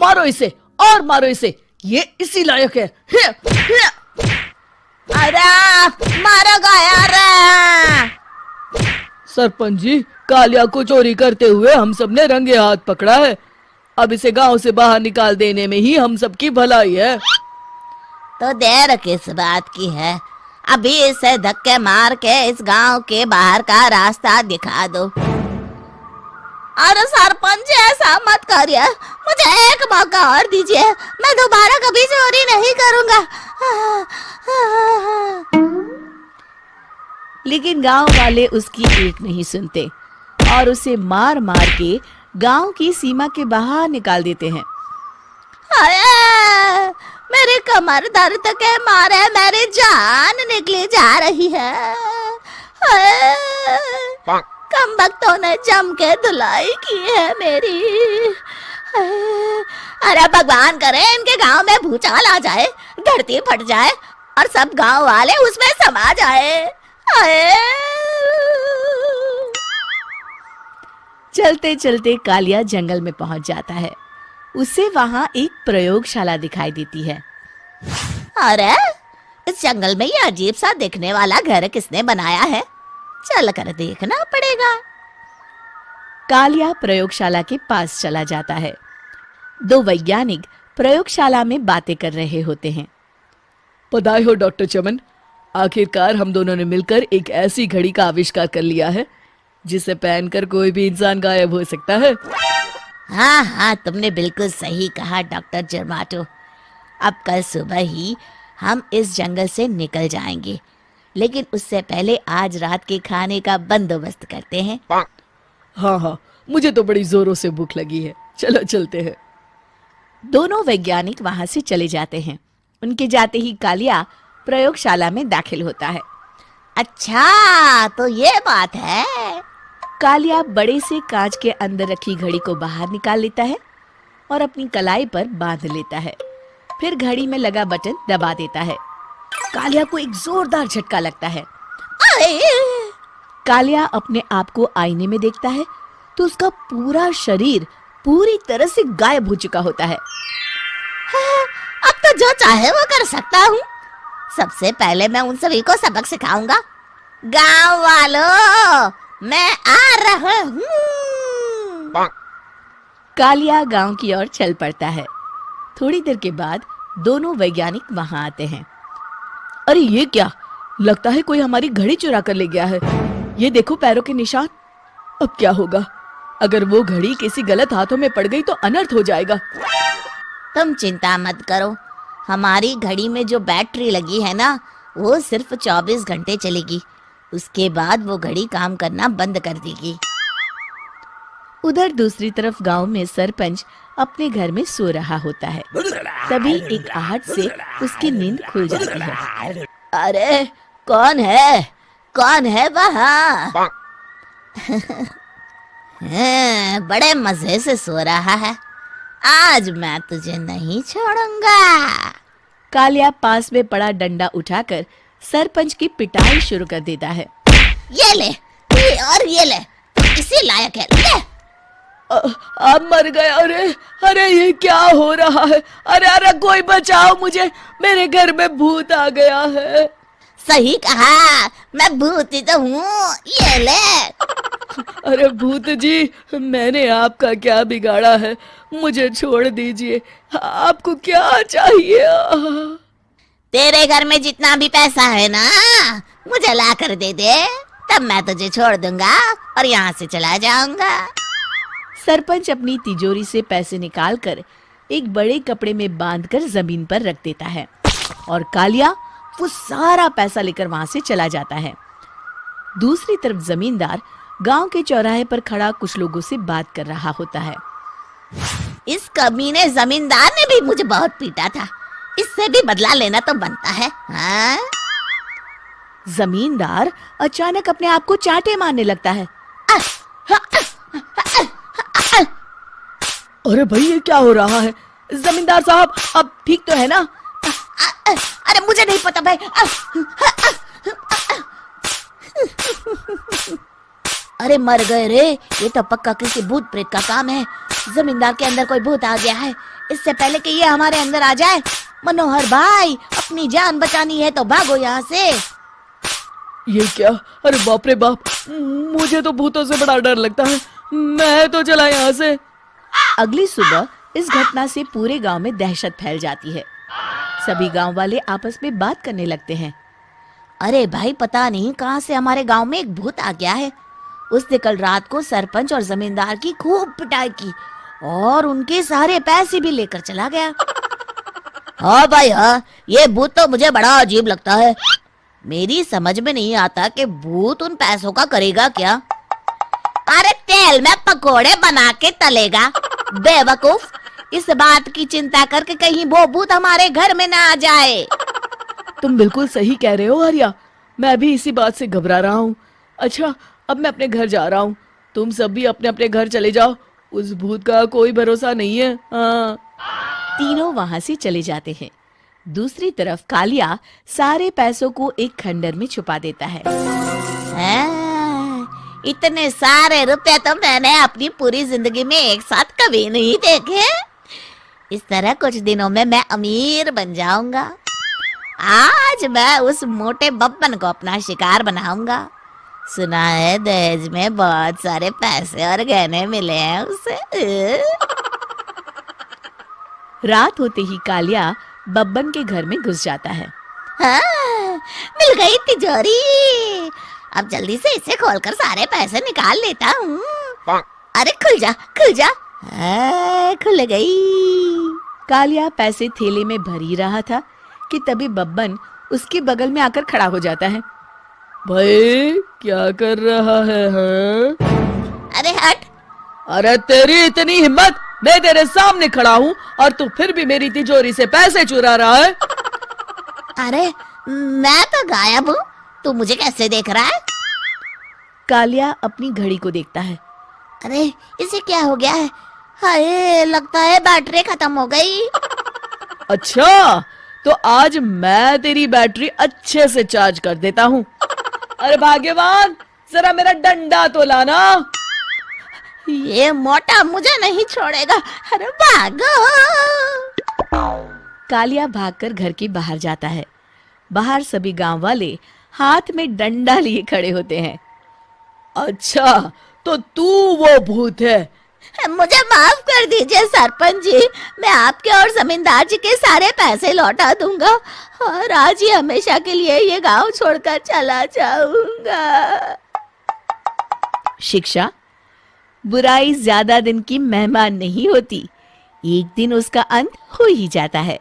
मारो इसे और मारो इसे, ये इसी लायक है। अरे मारो गया रे। सरपंच जी, कालिया को चोरी करते हुए हम सब ने रंगे हाथ पकड़ा है। अब इसे गांव से बाहर निकाल देने में ही हम सबकी भलाई है। तो देर किस बात की है, अभी इसे धक्के मार के इस गांव के बाहर का रास्ता दिखा दो। अरे सरपंच जी, ऐसा मत करिए, मुझे एक मौका और दीजिए, मैं दोबारा कभी चोरी नहीं करूंगा। लेकिन गांव वाले उसकी एक नहीं सुनते और उसे मार मार के गांव की सीमा के बाहर निकाल देते हैं। अरे मेरी कमर दर्द के मारे मेरी जान निकली जा रही है। कम वक्तों ने जम के धुलाई की है मेरी। अरे भगवान करे इनके गांव में भूचाल आ जाए, धरती फट जाए और सब गांव वाले उसमें समा जाए। चलते चलते कालिया जंगल में पहुंच जाता है। उसे वहां एक प्रयोगशाला दिखाई देती है। अरे इस जंगल में ये अजीब सा दिखने वाला घर किसने बनाया है, चल कर देखना पड़ेगा। कालिया प्रयोगशाला के पास चला जाता है। दो वैज्ञानिक प्रयोगशाला में बातें कर रहे होते हैं। बधाई हो डॉक्टर चमन, आखिरकार हम दोनों ने मिलकर एक ऐसी घड़ी का आविष्कार कर लिया है जिसे पहनकर कोई भी इंसान गायब हो सकता है। हाँ हाँ, तुमने बिल्कुल सही कहा डॉक्टर जर्माटो। अब कल सुबह ही हम इस जंगल से निकल जाएंगे, लेकिन उससे पहले आज रात के खाने का बंदोबस्त करते हैं। हाँ हाँ, मुझे तो बड़ी जोरों से भूख लगी है, चलो चलते हैं। दोनों वैज्ञानिक वहां से चले जाते हैं। उनके जाते ही कालिया प्रयोगशाला में दाखिल होता है। अच्छा तो ये बात है। कालिया बड़े से कांच के अंदर रखी घड़ी को बाहर निकाल लेता है और अपनी कलाई पर बांध लेता है। फिर घड़ी में लगा बटन दबा देता है। कालिया को एक जोरदार झटका लगता है। कालिया अपने आप को आईने में देखता है तो उसका पूरा शरीर पूरी तरह से गायब हो चुका होता है। अब तो जो चाहे वो कर सकता हूँ। सबसे पहले मैं उन सभी को सबक सिखाऊंगा। गांव वालों, मैं आ रहा हूँ। कालिया गांव की ओर चल पड़ता है। थोड़ी देर के बाद दोनों वैज्ञानिक वहां आते हैं। अरे ये क्या, लगता है कोई हमारी घड़ी चुरा कर ले गया है। ये देखो पैरों के निशान। अब क्या होगा, अगर वो घड़ी किसी गलत हाथों में पड़ गई तो अनर्थ हो जाएगा। तुम चिंता मत करो, हमारी घड़ी में जो बैटरी लगी है ना, वो सिर्फ 24 घंटे चलेगी। उसके बाद वो घड़ी काम करना बंद कर देगी। उधर दूसरी तरफ गांव में सरपंच अपने घर में सो रहा होता है। तभी एक आहट से उसकी नींद खुल जाती है। अरे कौन है वहाँ? बड़े मजे से सो रहा है, आज मैं तुझे नहीं छोड़ूंगा। कालिया पास में पड़ा डंडा उठाकर सरपंच की पिटाई शुरू कर देता है। ये ले, ये ले, इसी लायक है, ले। अब मर गया। अरे ये क्या हो रहा है? अरे कोई बचाओ मुझे, मेरे घर में भूत आ गया है। सही कहा, मैं भूत ही तो हूँ, ये ले। अरे भूत जी, मैंने आपका क्या बिगाड़ा है, मुझे छोड़ दीजिए। आपको क्या चाहिए? तेरे घर में जितना भी पैसा है ना, मुझे ला कर दे दे, तब मैं तुझे छोड़ दूंगा और यहाँ से चला जाऊंगा। सरपंच अपनी तिजोरी से पैसे निकालकर एक बड़े कपड़े में बांधकर जमीन पर रख देता है और कालिया वो सारा पैसा लेकर वहां से चला जाता है। दूसरी तरफ जमींदार गांव के चौराहे पर खड़ा कुछ लोगों से बात कर रहा होता है। इस कमीने जमींदार ने भी मुझे बहुत पीटा था, इससे भी बदला लेना तो बनता है। हाँ? जमींदार अचानक अपने आप को चांटे मारने लगता है। अरे भाई ये क्या हो रहा है? जमींदार साहब अब ठीक तो है ना? अरे मुझे नहीं पता भाई। अरे मर गए रे, ये तो पक्का किसी भूत प्रेत का काम है। जमींदार के अंदर कोई भूत आ गया है। इससे पहले कि ये हमारे अंदर आ जाए, मनोहर भाई अपनी जान बचानी है तो भागो यहाँ से। ये क्या? अरे बाप रे बाप, मुझे तो भूतों से बड़ा डर लगता है। मैं तो चला यहाँ से। अगली सुबह इस घटना से पूरे गांव में दहशत फैल जाती है। सभी गांव वाले आपस में बात करने लगते हैं। अरे भाई, पता नहीं कहाँ से हमारे गांव में एक भूत आ गया है। उसने कल रात को सरपंच और जमींदार की खूब पिटाई की और उनके सारे पैसे भी लेकर चला गया। हाँ भाई हाँ, ये भूत तो मुझे बड़ा अजीब लगता है। मेरी समझ में नहीं आता कि भूत उन पैसों का करेगा क्या। अरे तेल में पकोड़े बना के तलेगा, बेवकूफ। इस बात की चिंता करके कहीं वो भूत हमारे घर में ना आ जाए। तुम बिल्कुल सही कह रहे हो आर्या, मैं भी इसी बात से घबरा रहा हूँ। अच्छा, अब मैं अपने घर जा रहा हूँ। तुम सब भी अपने अपने घर चले जाओ, उस भूत का कोई भरोसा नहीं है। हाँ। तीनों वहां से चले जाते हैं। दूसरी तरफ कालिया सारे पैसों को एक खंडर में छुपा देता है। इतने सारे रुपए तो मैंने अपनी पूरी जिंदगी में एक साथ कभी नहीं देखे। इस तरह कुछ दिनों में मैं अमीर बन जाऊंगा। आज मैं उस मोटे बब्बन को अपना शिकार बनाऊंगा। सुना है दहेज में बहुत सारे पैसे और गहने मिले हैं उसे। रात होते ही कालिया बब्बन के घर में घुस जाता है। हाँ, मिल गई तिजोरी। अब जल्दी से इसे खोलकर सारे पैसे निकाल लेता हूँ। अरे खुल जा, खुल जा। खुल गई। कालिया पैसे थैले में भर ही रहा था कि तभी बब्बन उसके बगल में आकर खड़ा हो जाता है। भाई क्या कर रहा है? हाँ? अरे हट। अरे तेरी इतनी हिम्मत, मैं तेरे सामने खड़ा हूँ और तू फिर भी मेरी तिजोरी से पैसे चुरा रहा है। अरे मैं तो गायब हूँ, तू मुझे कैसे देख रहा है? कालिया अपनी घड़ी को देखता है। अरे इसे क्या हो गया है? हाय, लगता है बैटरी खत्म हो गई। अच्छा, तो आज मैं तेरी बैटरी अच्छे से चार्ज कर देता हूँ। अरे भाग्यवान, जरा मेरा डंडा तो लाना। ये मोटा मुझे नहीं छोड़ेगा। अरे भागो। कालिया भागकर घर के बाहर जाता है। बाहर सभी गांव वाले हाथ में डंडा लिए खड़े होते हैं। अच्छा, तो तू वो भूत है? मुझे माफ कर दीजिए सरपंच जी, मैं आपके और जमींदार जी के सारे पैसे लौटा दूंगा और आज ही हमेशा के लिए ये गांव छोड़कर चला जाऊंगा। शिक्षा: बुराई ज्यादा दिन की मेहमान नहीं होती, एक दिन उसका अंत हो ही जाता है।